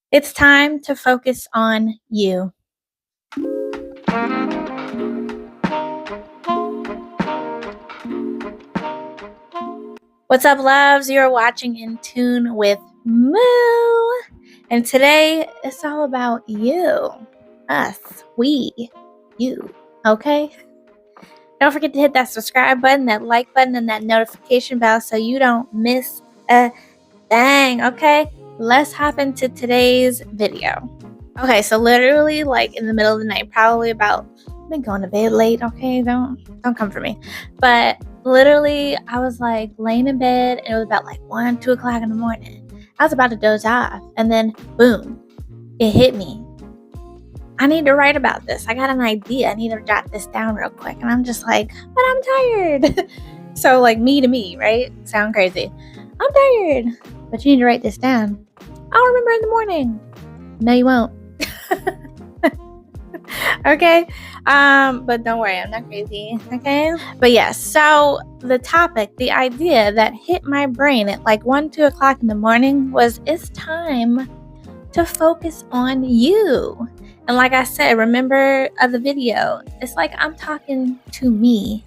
It's time to focus on you. What's up, loves? You're watching In Tune with Moo. And today it's all about you, us, we, you. Okay? Don't forget to hit that subscribe button, that like button, and that notification bell so you don't miss a thing. Okay? Let's hop into today's video. Okay, so literally like in the middle of the night, probably about I've been going to bed late, okay? Don't come for me. But literally I was like laying in bed and it was about like 1, 2 o'clock in the morning. I was about to doze off and then boom, it hit me. I need to write about this. I got an idea. I need to jot this down real quick. And I'm just like, but I'm tired. So like me to me, right? Sound crazy. I'm tired. But you need to write this down. I'll remember in the morning. No, you won't. Okay, but don't worry, I'm not crazy. Okay, but yes, so the topic, the idea that hit my brain at like 1, 2 o'clock in the morning was it's time to focus on you. And like I said, remember the video, it's like I'm talking to me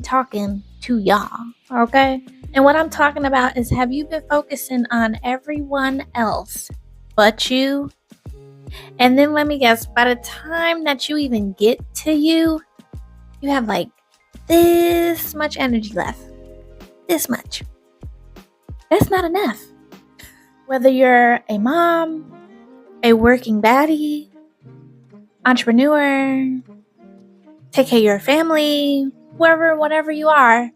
talking to y'all. Okay, and what I'm talking about is, have you been focusing on everyone else but you? And then let me guess, by the time that you even get to you have like this much energy left. This much. That's not enough. Whether you're a mom, a working baddie, entrepreneur, take care of your family, whatever you are,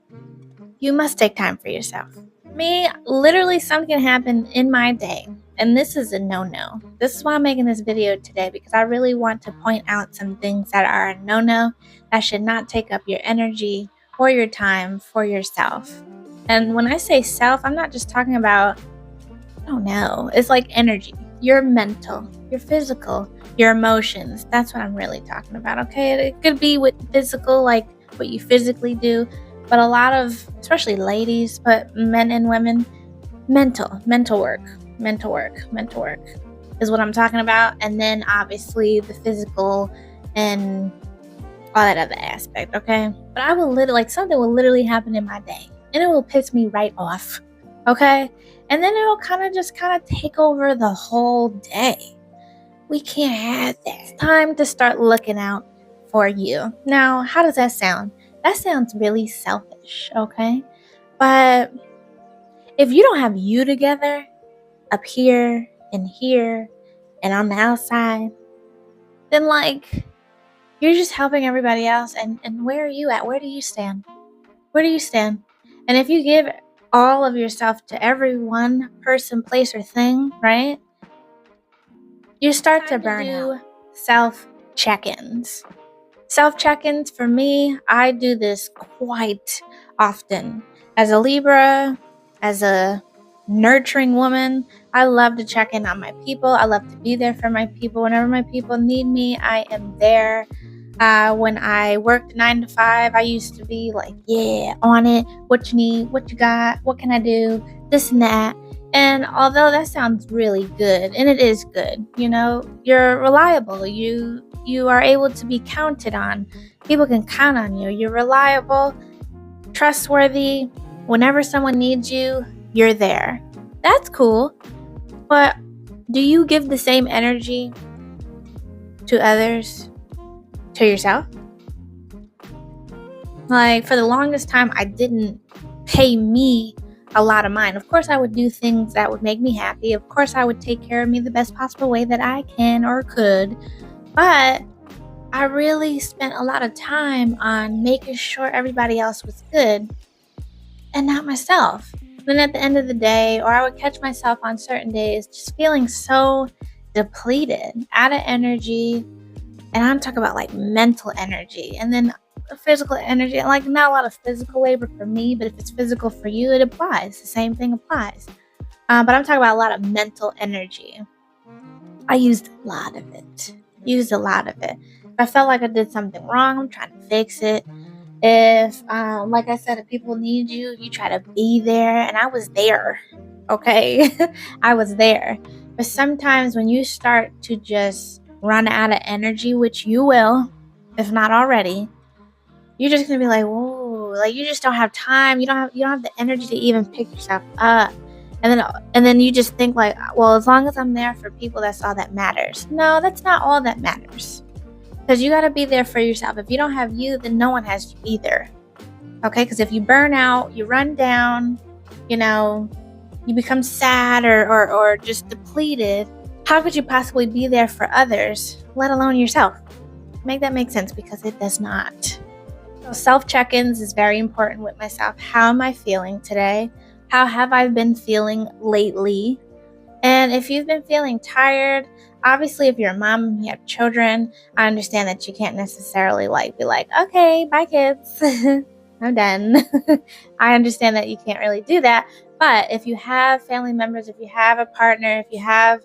you must take time for yourself. Me, literally something happened in my day. And this is a no-no. This is why I'm making this video today, because I really want to point out some things that are a no-no that should not take up your energy or your time for yourself. And when I say self, I'm not just talking about, I don't know, it's like energy. Your mental, your physical, your emotions. That's what I'm really talking about, okay? It could be with physical, like what you physically do, but a lot of, especially ladies, but men and women, mental work is what I'm talking about. And then obviously the physical and all that other aspect, okay? But I will literally, like, something will literally happen in my day and it will piss me right off, okay? And then it'll kind of take over the whole day. We can't have that. It's time to start looking out for you. Now, how does that sound? That sounds really selfish, okay? But if you don't have you together, up here and on the outside, then like you're just helping everybody else. And where are you at? Where do you stand? And if you give all of yourself to every one person, place, or thing, right, you start to burn out. Self check-ins for me, I do this quite often. As a Libra, as a nurturing woman, I love to check in on my people. I love to be there for my people. Whenever my people need me, I am there. When I worked 9 to 5, I used to be like, yeah, on it. What you need, what you got, what can I do, this and that. And although that sounds really good, and it is good, you know, you're reliable. You are able to be counted on. People can count on you. You're reliable, trustworthy. Whenever someone needs you, you're there. That's cool. But do you give the same energy to others, to yourself? Like, for the longest time, I didn't pay me a lot of mine. Of course, I would do things that would make me happy. Of course, I would take care of me the best possible way that I can or could. But I really spent a lot of time on making sure everybody else was good and not myself. Then at the end of the day, or I would catch myself on certain days just feeling so depleted, out of energy. And I'm talking about like mental energy and then physical energy. Like, not a lot of physical labor for me, but if it's physical for you, it applies. The same thing applies. But I'm talking about a lot of mental energy. I used a lot of it. If I felt like I did something wrong, I'm trying to fix it. If, like I said, if people need you, you try to be there. And I was there, okay? I was there. But sometimes when you start to just run out of energy, which you will, if not already, you're just gonna be like, whoa, like you just don't have time. You don't have the energy to even pick yourself up. And then you just think like, well, as long as I'm there for people, that's all that matters. No, that's not all that matters. Because you gotta be there for yourself. If you don't have you, then no one has you either. Okay? Because if you burn out, you run down, you know, you become sad or just depleted, how could you possibly be there for others, let alone yourself? Make that make sense, because it does not. So self check-ins is very important with myself. How am I feeling today? How have I been feeling lately? And if you've been feeling tired, obviously if you're a mom and you have children, I understand that you can't necessarily be like, okay, bye kids. I'm done. I understand that you can't really do that. But if you have family members, if you have a partner, if you have,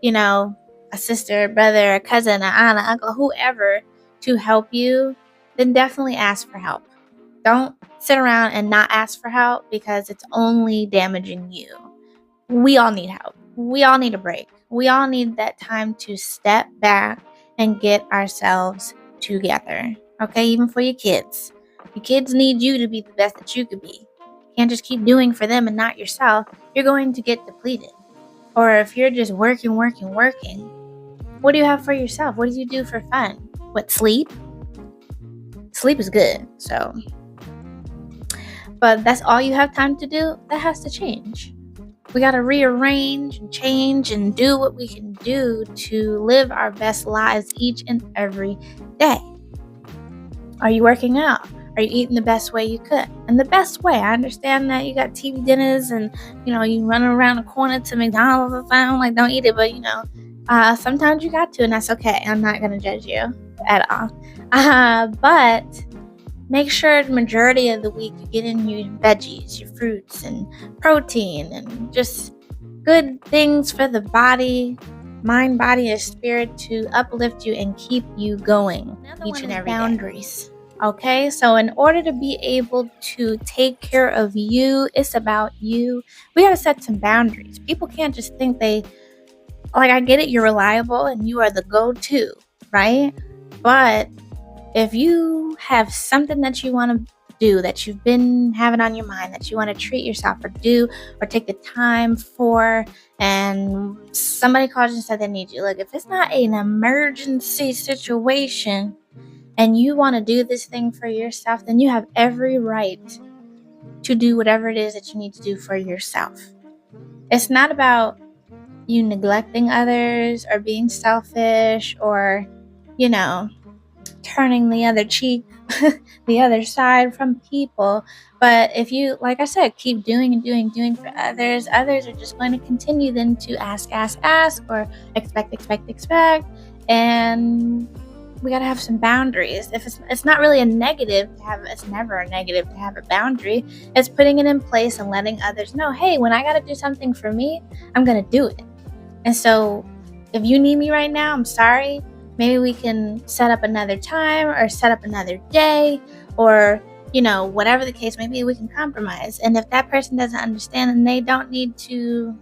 a sister, a brother, a cousin, an aunt, an uncle, whoever to help you, then definitely ask for help. Don't sit around and not ask for help, because it's only damaging you. We all need help. We all need a break. We all need that time to step back and get ourselves together. Okay, even for your kids. Your kids need you to be the best that you could be. You can't just keep doing for them and not yourself. You're going to get depleted. Or if you're just working, what do you have for yourself? What do you do for fun? What, sleep? Sleep is good, so. But that's all you have time to do? That has to change. We got to rearrange and change and do what we can do to live our best lives each and every day. Are you working out? Are you eating the best way you could? And the best way, I understand that you got TV dinners and, you run around the corner to McDonald's or something, like don't eat it, but, sometimes you got to, and that's okay. I'm not going to judge you at all. But make sure the majority of the week you get in your veggies, your fruits, and protein, and just good things for the body, mind, body, and spirit to uplift you and keep you going each and every boundaries. Okay, so in order to be able to take care of you, it's about you. We got to set some boundaries. People can't just think I get it, you're reliable and you are the go-to, right? But if you have something that you want to do, that you've been having on your mind, that you want to treat yourself or do or take the time for, and somebody calls you and said they need you, if it's not an emergency situation and you want to do this thing for yourself, then you have every right to do whatever it is that you need to do for yourself. It's not about you neglecting others or being selfish or, turning the other cheek, the other side from people. But if you, like I said, keep doing and doing for others are just going to continue then to ask, or expect. And we got to have some boundaries. If it's not really a negative to have, it's never a negative to have a boundary. It's putting it in place and letting others know, hey, when I got to do something for me, I'm going to do it. And so if you need me right now, I'm sorry. Maybe we can set up another time or set up another day or, whatever the case may be, we can compromise. And if that person doesn't understand, then they don't need to,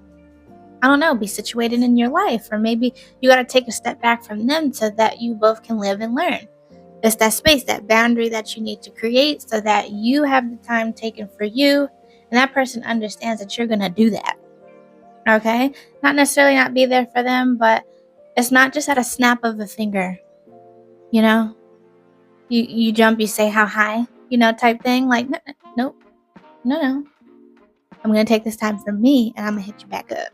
be situated in your life. Or maybe you got to take a step back from them so that you both can live and learn. It's that space, that boundary that you need to create so that you have the time taken for you and that person understands that you're going to do that. Okay? Not necessarily not be there for them, but it's not just at a snap of a finger. You jump, you say how high, type thing. No. I'm going to take this time for me and I'm going to hit you back up.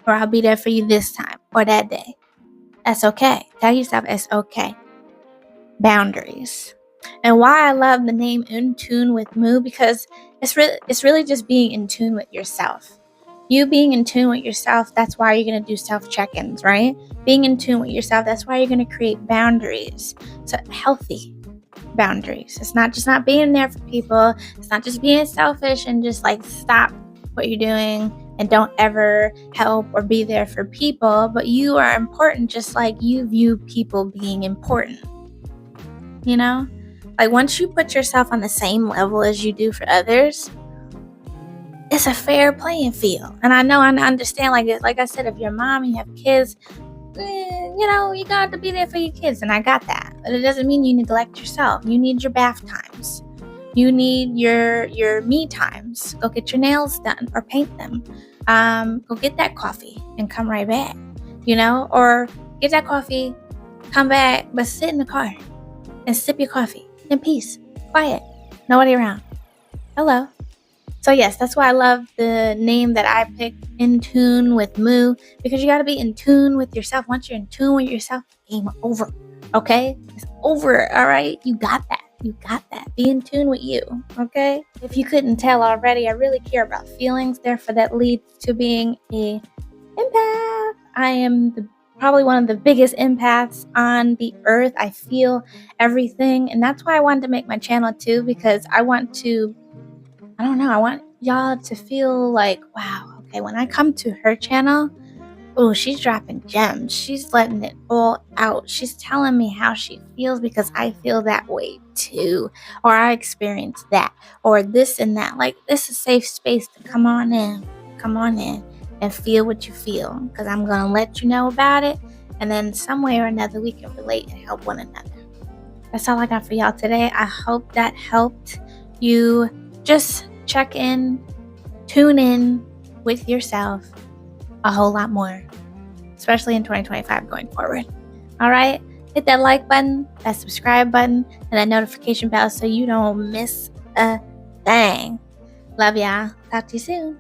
Or I'll be there for you this time or that day. That's okay. Tell yourself it's okay. Boundaries. And why I love the name In Tune with Moo, because it's really just being in tune with yourself. You being in tune with yourself, that's why you're going to do self check-ins, right? Being in tune with yourself, that's why you're going to create boundaries. So healthy boundaries. It's not just not being there for people. It's not just being selfish and just stop what you're doing and don't ever help or be there for people. But you are important just like you view people being important. Once you put yourself on the same level as you do for others, it's a fair playing field. And I know I understand, like I said, if you're a mom and you have kids, you got to be there for your kids, and I got that. But it doesn't mean you neglect yourself. You need your bath times. You need your me times. Go get your nails done or paint them. Go get that coffee and come right back. Or get that coffee, come back, but sit in the car and sip your coffee in peace, quiet, nobody around. Hello. So yes, that's why I love the name that I picked, In Tune with Moo, because you got to be in tune with yourself. Once you're in tune with yourself, game over. Okay? It's over. All right? You got that. You got that. Be in tune with you. Okay? If you couldn't tell already, I really care about feelings. Therefore, that leads to being a empath. I am probably one of the biggest empaths on the earth. I feel everything. And that's why I wanted to make my channel too, because I want y'all to feel like, wow, okay, when I come to her channel, oh, she's dropping gems. She's letting it all out. She's telling me how she feels because I feel that way too. Or I experienced that. Or this and that. Like, this is a safe space to come on in. Come on in and feel what you feel. Because I'm going to let you know about it. And then some way or another, we can relate and help one another. That's all I got for y'all today. I hope that helped you just check in, tune in with yourself a whole lot more, especially in 2025 going forward. All right, hit that like button, that subscribe button, and that notification bell so you don't miss a thing. Love y'all. Talk to you soon.